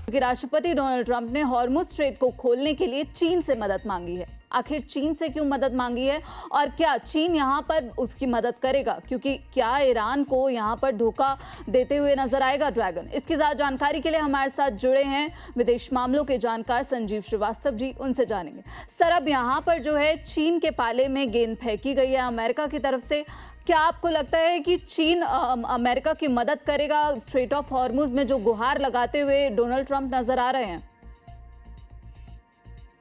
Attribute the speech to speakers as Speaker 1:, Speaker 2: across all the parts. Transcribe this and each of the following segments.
Speaker 1: क्योंकि राष्ट्रपति Donald Trump ने हॉर्मुज स्ट्रेट को खोलने के लिए चीन से मदद मांगी है। आखिर चीन से क्यों मदद मांगी है और क्या चीन यहां पर उसकी मदद करेगा? क्योंकि क्या ईरान को यहां पर धोखा देते हुए नजर आएगा ड्रैगन? इसकी ज्यादा जानकारी के लिए हमारे साथ जुड़े हैं विदेश मामलों के जानकार संजीव श्रीवास्तव जी, उनसे जानेंगे। सर, अब यहां पर जो है चीन के पाले में गेंद फेंकी गई है अमेरिका की तरफ से। क्या आपको लगता है कि चीन अमेरिका की मदद करेगा स्ट्रेट ऑफ हॉर्मुज में, जो गुहार लगाते हुए डोनाल्ड ट्रंप नजर आ रहे हैं?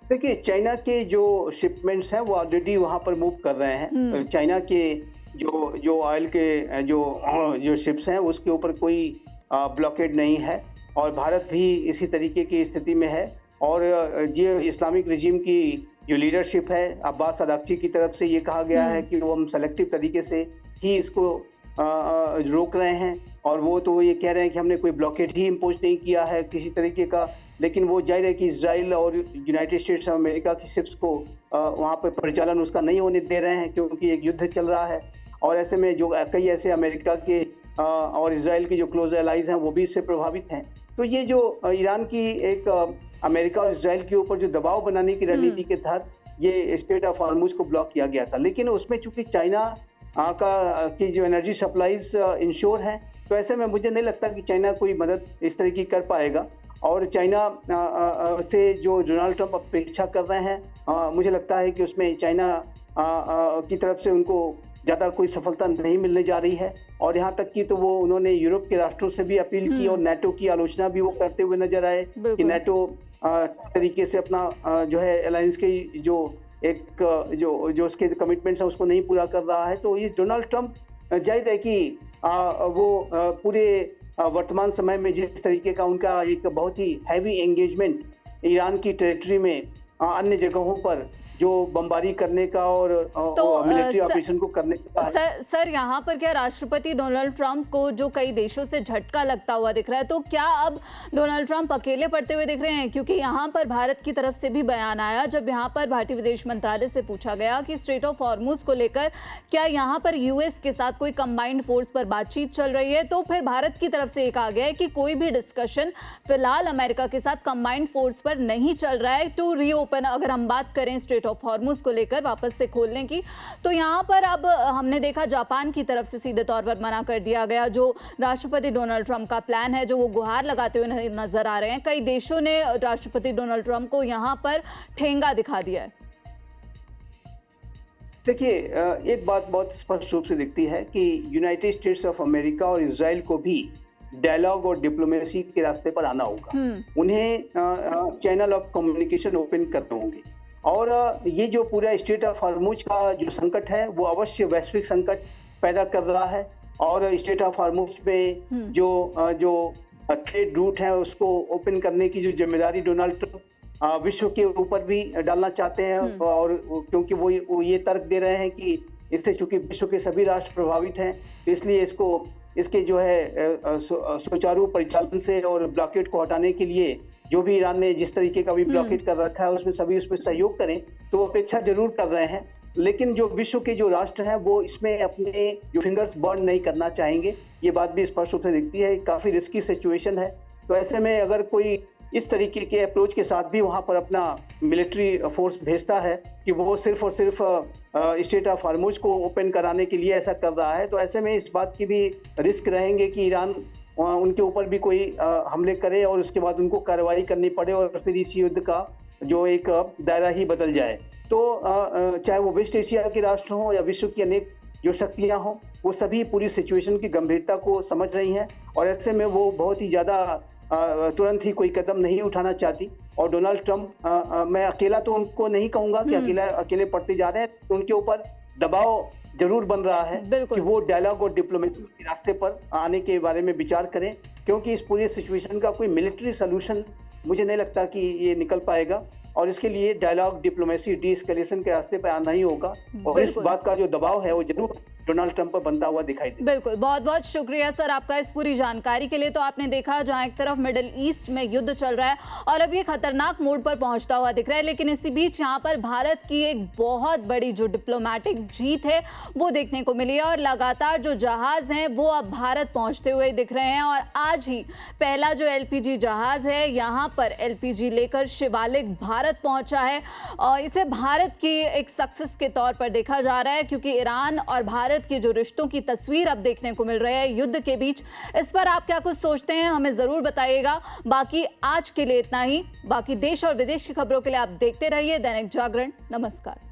Speaker 2: देखिए, चाइना के जो शिपमेंट्स हैं वो ऑलरेडी वहां पर मूव कर रहे हैं। चाइना के जो ऑयल के जो शिप्स हैं उसके ऊपर कोई ब्लॉकेड नहीं है और भारत भी इसी तरीके की स्थिति में है। और ये इस्लामिक रिजीम की जो लीडरशिप है, अब्बास अराक्ची की तरफ से ये कहा गया है कि वो हम सेलेक्टिव तरीके से ही इसको रोक रहे हैं। और वो तो ये कह रहे हैं कि हमने कोई ब्लॉकेड ही इम्पोज नहीं किया है किसी तरीके का, लेकिन वो जाहिर है कि इजराइल और यूनाइटेड स्टेट्स ऑफ अमेरिका की शिप्स को वहाँ पर परिचालन उसका नहीं होने दे रहे हैं, क्योंकि एक युद्ध चल रहा है। और ऐसे में जो कई ऐसे अमेरिका के और इजराइल के जो क्लोज एलाइज हैं वो भी इससे प्रभावित हैं। तो ये जो ईरान की एक अमेरिका और इजराइल के ऊपर जो दबाव बनाने की रणनीति के तहत ये स्ट्रेट ऑफ हॉर्मुज को ब्लॉक किया गया था, लेकिन उसमें चूंकि चाइना की जो एनर्जी सप्लाईज इंश्योर है, तो ऐसे में मुझे नहीं लगता कि चाइना कोई मदद इस तरह की कर पाएगा। और चाइना से जो डोनाल्ड ट्रंप अपेक्षा कर रहे हैं, मुझे लगता है कि उसमें चाइना की तरफ से उनको ज़्यादा कोई सफलता नहीं मिलने जा रही है। और यहाँ तक कि तो वो उन्होंने यूरोप के राष्ट्रों से भी अपील की और नेटो की आलोचना भी वो करते हुए नजर आए कि नेटो तरीके से अपना जो है अलायंस की जो उसके कमिटमेंट्स हैं उसको नहीं पूरा कर रहा है। तो इस डोनाल्ड ट्रंप जाहिर है कि वो पूरे वर्तमान समय में जिस तरीके का उनका एक बहुत ही हैवी एंगेजमेंट ईरान की टेरिटरी में अन्य जगहों पर जो बमबारी करने का और मिलिट्री ऑपरेशन को करने का
Speaker 1: सर यहाँ पर क्या राष्ट्रपति डोनाल्ड ट्रंप को जो कई देशों से झटका लगता हुआ दिख रहा है, तो क्या अब डोनाल्ड ट्रंप अकेले पड़ते हुए दिख रहे हैं? क्योंकि यहाँ पर भारत की तरफ से भी बयान आया, जब यहाँ पर भारतीय विदेश मंत्रालय से पूछा गया कि स्ट्रेट ऑफ हॉर्मुज को लेकर क्या यहाँ पर यूएस के साथ कोई कंबाइंड फोर्स पर बातचीत चल रही है, तो फिर भारत की तरफ से कहा गया है कि कोई भी डिस्कशन फिलहाल अमेरिका के साथ कंबाइंड फोर्स पर नहीं चल रहा है टू रीओपन। अगर हम बात करें स्ट्रेट ऑफ हॉर्मुज को लेकर वापस से खोलने की, तो यहाँ पर अब हमने देखा जापान की तरफ से सीधे तौर पर मना कर दिया गया। जो राष्ट्रपति डोनाल्ड ट्रंप का प्लान है, जो वो गुहार लगाते हुए नजर आ रहे हैं, कई देशों ने राष्ट्रपति डोनाल्ड ट्रंप को यहाँ पर ठेंगा दिखा दिया है।
Speaker 2: देखिए, एक बात बहुत स्पष्ट रूप से दिखती है कि यूनाइटेड स्टेट्स ऑफ अमेरिका और इजराइल को भी डायलॉग और डिप्लोमेसी के रास्ते पर आना होगा। उन्हें चैनल ऑफ कम्युनिकेशन ओपन करने होंगे। और ये जो पूरा स्ट्रेट ऑफ हॉर्मुज का जो संकट है वो अवश्य वैश्विक संकट पैदा कर रहा है। और स्ट्रेट ऑफ हॉर्मुज में जो ट्रेड रूट है उसको ओपन करने की जो जिम्मेदारी डोनाल्ड ट्रंप विश्व के ऊपर भी डालना चाहते हैं। और क्योंकि वो ये तर्क दे रहे हैं कि इससे चूंकि विश्व के सभी राष्ट्र प्रभावित हैं, तो इसलिए इसके जो है सुचारू परिचालन से और ब्लॉकेट को हटाने के लिए जो भी ईरान ने जिस तरीके का भी ब्लॉकेट कर रखा है उसमें सभी उसमें सहयोग करें, तो अपेक्षा जरूर कर रहे हैं। लेकिन जो विश्व के जो राष्ट्र हैं वो इसमें अपने जो फिंगर्स बर्न नहीं करना चाहेंगे। ये बात भी स्पष्ट रूप से दिखती है। काफी रिस्की सिचुएशन है। तो ऐसे में अगर कोई इस तरीके के अप्रोच के साथ भी वहां पर अपना मिलिट्री फोर्स भेजता है कि वो सिर्फ और सिर्फ स्ट्रेट ऑफ हॉर्मुज को ओपन कराने के लिए ऐसा कर रहा है, तो ऐसे में इस बात की भी रिस्क रहेंगे कि ईरान उनके ऊपर भी कोई हमले करे और उसके बाद उनको कार्रवाई करनी पड़े और फिर इस युद्ध का जो एक दायरा ही बदल जाए। तो चाहे वो वेस्ट एशिया के राष्ट्र हों या विश्व की अनेक जो शक्तियां हों, वो सभी पूरी सिचुएशन की गंभीरता को समझ रही हैं। और ऐसे में वो बहुत ही ज़्यादा तुरंत ही कोई कदम नहीं उठाना चाहती। और डोनाल्ड ट्रंप, मैं अकेला तो उनको नहीं कहूँगा कि अकेले पड़ते जा रहे हैं, तो उनके ऊपर दबाव जरूर बन रहा है कि वो डायलॉग और डिप्लोमेसी के रास्ते पर आने के बारे में विचार करें, क्योंकि इस पूरी सिचुएशन का कोई मिलिट्री सोल्यूशन मुझे नहीं लगता कि ये निकल पाएगा। और इसके लिए डायलॉग, डिप्लोमेसी, डी एस्केलेशन के रास्ते पर आना ही होगा। और इस बात का जो दबाव है वो जरूर डोनाल्ड ट्रंप पर बनता हुआ दिखाई दे।
Speaker 1: बिल्कुल, बहुत बहुत शुक्रिया सर आपका इस पूरी जानकारी के लिए। तो आपने देखा जहां एक तरफ मिडिल ईस्ट में युद्ध चल रहा है और अब ये खतरनाक मोड़ पर पहुंचता हुआ दिख रहा है, लेकिन इसी बीच यहां पर भारत की एक बहुत बड़ी जो डिप्लोमेटिक जीत है वो देखने को मिली है और लगातार जो जहाज हैं वो अब भारत पहुंचते हुए दिख रहे हैं। और आज ही पहला जो एलपीजी जहाज है यहां पर एलपीजी लेकर शिवालिक भारत पहुंचा है और इसे भारत की एक सक्सेस के तौर पर देखा जा रहा है, क्योंकि ईरान और भारत के जो रिश्तों की तस्वीर अब देखने को मिल रही है युद्ध के बीच। इस पर आप क्या कुछ सोचते हैं हमें जरूर बताइएगा। बाकी आज के लिए इतना ही। बाकी देश और विदेश की खबरों के लिए आप देखते रहिए दैनिक जागरण। नमस्कार।